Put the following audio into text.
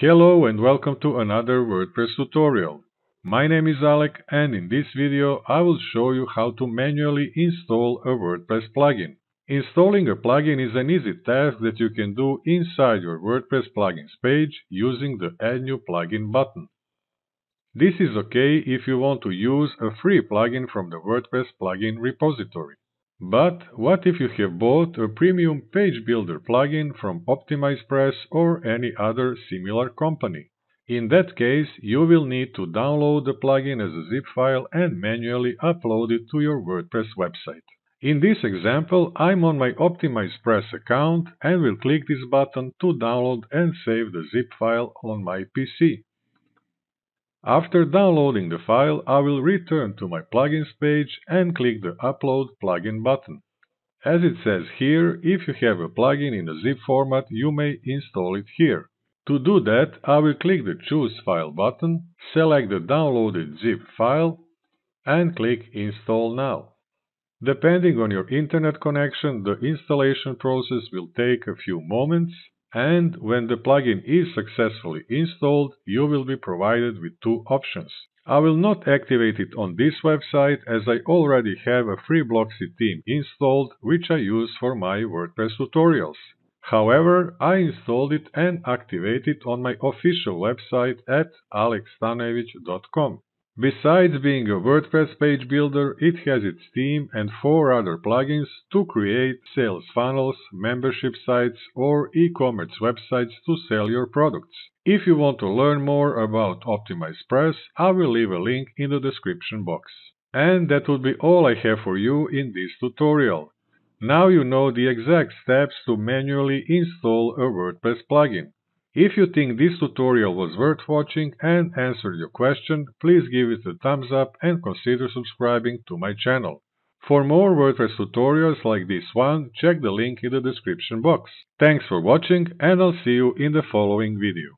Hello and welcome to another WordPress tutorial. My name is Alek, and in this video I will show you how to manually install a WordPress plugin. Installing a plugin is an easy task that you can do inside your WordPress plugins page using the Add New Plugin button. This is okay if you want to use a free plugin from the WordPress plugin repository. But what if you have bought a premium page builder plugin from OptimizePress or any other similar company? In that case, you will need to download the plugin as a zip file and manually upload it to your WordPress website. In this example, I'm on my OptimizePress account and will click this button to download and save the zip file on my PC. After downloading the file, I will return to my plugins page and click the Upload Plugin button. As it says here, if you have a plugin in a zip format, you may install it here. To do that, I will click the Choose File button, select the downloaded zip file, and click Install Now. Depending on your internet connection, the installation process will take a few moments, and when the plugin is successfully installed, you will be provided with two options. I will not activate it on this website as I already have a free Blocksy theme installed, which I use for my WordPress tutorials. However, I installed it and activated it on my official website at alekstanojevic.com. Besides being a WordPress page builder, it has its theme and 4 other plugins to create sales funnels, membership sites, or e-commerce websites to sell your products. If you want to learn more about OptimizePress, I will leave a link in the description box. And that would be all I have for you in this tutorial. Now you know the exact steps to manually install a WordPress plugin. If you think this tutorial was worth watching and answered your question, please give it a thumbs up and consider subscribing to my channel. For more WordPress tutorials like this one, check the link in the description box. Thanks for watching, and I'll see you in the following video.